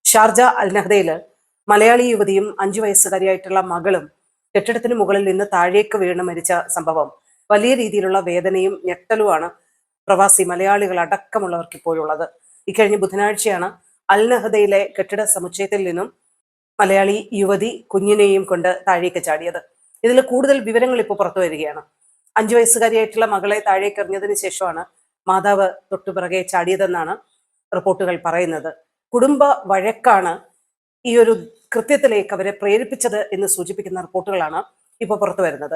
Sharjah അൽനഹദയിൽ Malayali യുവതിയും 5 വയസ്സുകാരിയായിട്ടുള്ള മകളും കെട്ടിടത്തിന് മുകളിൽ നിന്ന് താഴേക്ക് വീണ് മരിച്ച സംഭവം വലിയ രീതിയിലുള്ള വേദനയും ഞെട്ടലുമാണ് പ്രവാസി മലയാളികൾ അടക്കമുള്ളവർക്ക് ഇപ്പോഴുള്ളത്. ഇക്കഴിഞ്ഞ ബുധനാഴ്ചയാണ് അൽനഹദയിലെ കെട്ടിട സമുച്ചയത്തിൽ നിന്നും മലയാളി യുവതി കുഞ്ഞിനെയും കൊണ്ട് താഴേക്ക് ചാടിയത്. ഇതിൽ കൂടുതൽ വിവരങ്ങൾ ഇപ്പോൾ പുറത്തു വരികയാണ്. 5 വയസ്സുകാരിയായിട്ടുള്ള മകളെ താഴേക്ക് എറിഞ്ഞതിന് ശേഷമാണ് മാതാവ് തൊട്ടുപിറകെ ചാടിയതെന്നാണ് റിപ്പോർട്ടുകൾ പറയുന്നത്. കുടുംബ വഴക്കാണ് ഈ ഒരു കൃത്യത്തിലേക്ക് അവരെ പ്രേരിപ്പിച്ചത് എന്ന് സൂചിപ്പിക്കുന്ന റിപ്പോർട്ടുകളാണ് ഇപ്പോൾ പുറത്തു വരുന്നത്.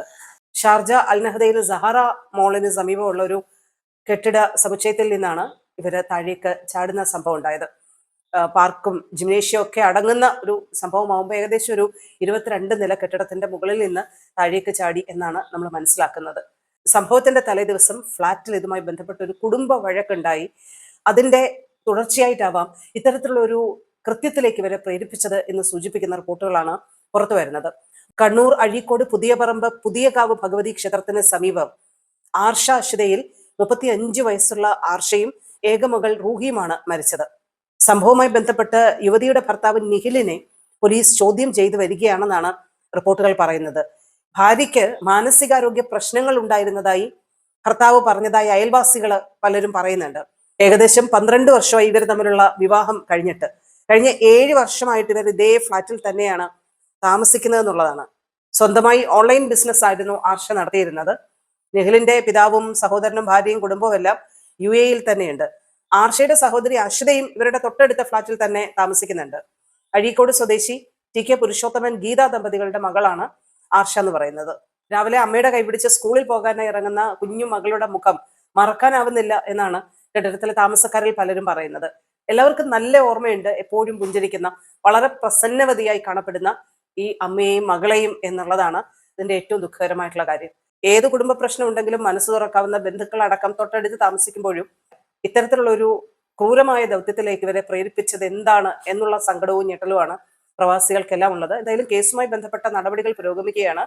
ഷാർജ അൽനഹദയിൽ സഹാറ മോളിന് സമീപമുള്ള ഒരു കെട്ടിട സമുച്ചയത്തിൽ നിന്നാണ് ഇവര് താഴേക്ക് ചാടുന്ന സംഭവം ഉണ്ടായത്. പാർക്കും ജിംനേഷ്യം ഒക്കെ അടങ്ങുന്ന ഒരു സംഭവമാകുമ്പോൾ ഏകദേശം ഒരു 22 നില കെട്ടിടത്തിന്റെ മുകളിൽ നിന്ന് താഴേക്ക് ചാടി എന്നാണ് നമ്മൾ മനസ്സിലാക്കുന്നത്. സംഭവത്തിന്റെ തലേ ദിവസം ഫ്ളാറ്റിൽ ഇതുമായി ബന്ധപ്പെട്ട ഒരു കുടുംബ വഴക്കുണ്ടായി. അതിന്റെ തുടർച്ചയായിട്ടാവാം ഇത്തരത്തിലുള്ള ഒരു കൃത്യത്തിലേക്ക് ഇവരെ പ്രേരിപ്പിച്ചത് എന്ന് സൂചിപ്പിക്കുന്ന റിപ്പോർട്ടുകളാണ് പുറത്തു വരുന്നത്. കണ്ണൂർ അഴീക്കോട് പുതിയ പറമ്പ് പുതിയകാവ് ഭഗവതി ക്ഷേത്രത്തിന് സമീപം ആർഷ അശ്വതയിൽ 35 വയസ്സുള്ള ആർഷയും ഏകമകൾ റൂഹിയുമാണ് മരിച്ചത്. സംഭവവുമായി ബന്ധപ്പെട്ട് യുവതിയുടെ ഭർത്താവ് നിഖിലിനെ പോലീസ് ചോദ്യം ചെയ്തു വരികയാണെന്നാണ് റിപ്പോർട്ടുകൾ പറയുന്നത്. ഭാര്യയ്ക്ക് മാനസികാരോഗ്യ പ്രശ്നങ്ങൾ ഉണ്ടായിരുന്നതായി ഭർത്താവ് പറഞ്ഞതായി അയൽവാസികൾ പലരും പറയുന്നുണ്ട്. ഏകദേശം 12 വർഷമായി ഇവർ തമ്മിലുള്ള വിവാഹം കഴിഞ്ഞിട്ട്. കഴിഞ്ഞ 7 വർഷമായിട്ട് ഇവർ ഇതേ ഫ്ലാറ്റിൽ തന്നെയാണ് താമസിക്കുന്നത് എന്നുള്ളതാണ്. സ്വന്തമായി ഓൺലൈൻ ബിസിനസ് ആയിരുന്നു ആർഷ നടത്തിയിരുന്നത്. നിഖിലിന്റെ പിതാവും സഹോദരനും ഭാര്യയും കുടുംബവും എല്ലാം UAE തന്നെയുണ്ട്. ആർഷയുടെ സഹോദരി അശ്വതയും ഇവരുടെ തൊട്ടടുത്ത ഫ്ളാറ്റിൽ തന്നെ താമസിക്കുന്നുണ്ട്. അഴീക്കോട് സ്വദേശി TK പുരുഷോത്തമൻ ഗീത ദമ്പതികളുടെ മകളാണ് ആർഷ എന്ന് പറയുന്നത്. രാവിലെ അമ്മയുടെ കൈപിടിച്ച് സ്കൂളിൽ പോകാനായി ഇറങ്ങുന്ന കുഞ്ഞു മകളുടെ മുഖം മറക്കാനാവുന്നില്ല എന്നാണ് കെട്ടിടത്തിലെ താമസക്കാരിൽ പലരും പറയുന്നത്. എല്ലാവർക്കും നല്ല ഓർമ്മയുണ്ട്, എപ്പോഴും പുഞ്ചിരിക്കുന്ന വളരെ പ്രസന്നവതിയായി കാണപ്പെടുന്ന ഈ അമ്മയെയും മകളെയും എന്നുള്ളതാണ് ഇതിന്റെ ഏറ്റവും ദുഃഖകരമായിട്ടുള്ള കാര്യം. ഏത് കുടുംബ പ്രശ്നം ഉണ്ടെങ്കിലും മനസ്സ് തുറക്കാവുന്ന ബന്ധുക്കളടക്കം തൊട്ടടുത്ത് താമസിക്കുമ്പോഴും ഇത്തരത്തിലുള്ള ഒരു ക്രൂരമായ ദൗത്യത്തിലേക്ക് ഇവരെ പ്രേരിപ്പിച്ചത് എന്താണ് എന്നുള്ള സങ്കടവും ഞെട്ടലുമാണ് പ്രവാസികൾക്കെല്ലാം ഉള്ളത്. എന്തായാലും കേസുമായി ബന്ധപ്പെട്ട നടപടികൾ പുരോഗമിക്കുകയാണ്.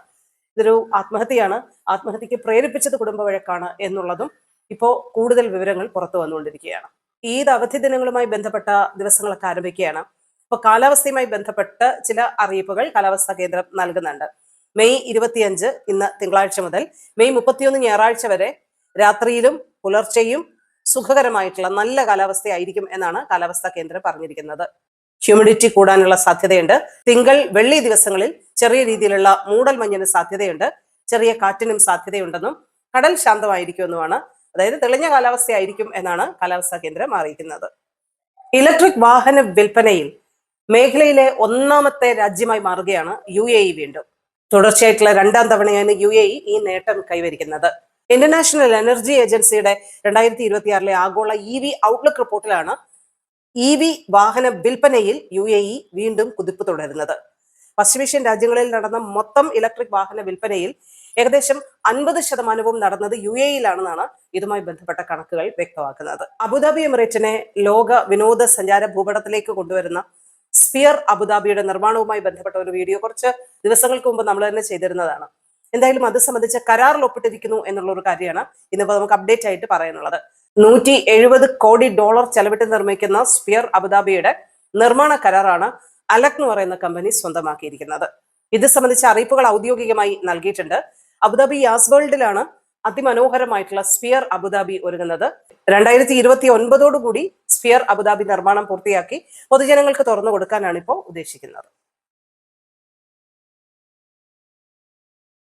ഇതൊരു ആത്മഹത്യയാണ്. ആത്മഹത്യക്ക് പ്രേരിപ്പിച്ചത് കുടുംബ വഴക്കാണ് എന്നുള്ളതും ഇപ്പോൾ കൂടുതൽ വിവരങ്ങൾ പുറത്തു വന്നുകൊണ്ടിരിക്കുകയാണ്. ഈദ് അവധി ദിനങ്ങളുമായി ബന്ധപ്പെട്ട ദിവസങ്ങളൊക്കെ ആരംഭിക്കുകയാണ്. ഇപ്പോൾ കാലാവസ്ഥയുമായി ബന്ധപ്പെട്ട് ചില അറിയിപ്പുകൾ കാലാവസ്ഥാ കേന്ദ്രം നൽകുന്നുണ്ട്. മെയ് 25 ഇന്ന് തിങ്കളാഴ്ച മുതൽ മെയ് 31 ഞായറാഴ്ച വരെ രാത്രിയിലും പുലർച്ചെയും സുഖകരമായിട്ടുള്ള നല്ല കാലാവസ്ഥയായിരിക്കും എന്നാണ് കാലാവസ്ഥാ കേന്ദ്രം പറഞ്ഞിരിക്കുന്നത്. ഹ്യൂമിഡിറ്റി കൂടാനുള്ള സാധ്യതയുണ്ട്. തിങ്കൾ വെള്ളി ദിവസങ്ങളിൽ ചെറിയ രീതിയിലുള്ള മൂടൽ മഞ്ഞിന് സാധ്യതയുണ്ട്. ചെറിയ കാറ്റിനും സാധ്യതയുണ്ടെന്നും കടൽ ശാന്തമായിരിക്കുമെന്നുമാണ്, അതായത് തെളിഞ്ഞ കാലാവസ്ഥയായിരിക്കും എന്നാണ് കാലാവസ്ഥാ കേന്ദ്രം അറിയിക്കുന്നത്. ഇലക്ട്രിക് വാഹന വിൽപ്പനയിൽ മേഖലയിലെ 1ാമത്തെ രാജ്യമായി മാറുകയാണ് UAE. വീണ്ടും തുടർച്ചയായിട്ടുള്ള 2ാം തവണയാണ് UAE ഈ നേട്ടം കൈവരിക്കുന്നത്. ഇന്റർനാഷണൽ എനർജി ഏജൻസിയുടെ 2026 ആഗോള EV ഔട്ട്ലുക്ക് റിപ്പോർട്ടിലാണ് EV വാഹന വിൽപ്പനയിൽ UAE വീണ്ടും കുതിപ്പ് തുടരുന്നത്. പശ്ചിമേഷ്യൻ രാജ്യങ്ങളിൽ നടന്ന മൊത്തം ഇലക്ട്രിക് വാഹന വിൽപ്പനയിൽ ഏകദേശം 50% നടന്നത് UAE-യിലാണെന്നാണ് ഇതുമായി ബന്ധപ്പെട്ട കണക്കുകൾ വ്യക്തമാക്കുന്നത്. അബുദാബി എമിറേറ്റിനെ ലോക വിനോദസഞ്ചാര ഭൂപടത്തിലേക്ക് കൊണ്ടുവരുന്ന സ്പിയർ അബുദാബിയുടെ നിർമ്മാണവുമായി ബന്ധപ്പെട്ട ഒരു വീഡിയോ കുറച്ച് ദിവസങ്ങൾക്ക് മുമ്പ് നമ്മൾ തന്നെ ചെയ്തിരുന്നതാണ്. എന്തായാലും അത് സംബന്ധിച്ച കരാറിൽ ഒപ്പിട്ടിരിക്കുന്നു എന്നുള്ള ഒരു കാര്യമാണ് ഇന്നിപ്പോൾ നമുക്ക് അപ്ഡേറ്റ് ആയിട്ട് പറയാനുള്ളത്. $170 കോടി ചെലവിട്ട് നിർമ്മിക്കുന്ന സ്പിയർ അബുദാബിയുടെ നിർമ്മാണ കരാറാണ് അലക് എന്ന് പറയുന്ന കമ്പനി സ്വന്തമാക്കിയിരിക്കുന്നത്. ഇത് സംബന്ധിച്ച അറിയിപ്പുകൾ ഔദ്യോഗികമായി നൽകിയിട്ടുണ്ട്. അബുദാബി യാസ് വേൾഡിലാണ് അതിമനോഹരമായിട്ടുള്ള സ്പിയർ അബുദാബി ഒരുങ്ങുന്നത്. 2029 സ്പിയർ അബുദാബി നിർമ്മാണം പൂർത്തിയാക്കി പൊതുജനങ്ങൾക്ക് തുറന്നു കൊടുക്കാനാണ് ഇപ്പോൾ ഉദ്ദേശിക്കുന്നത്.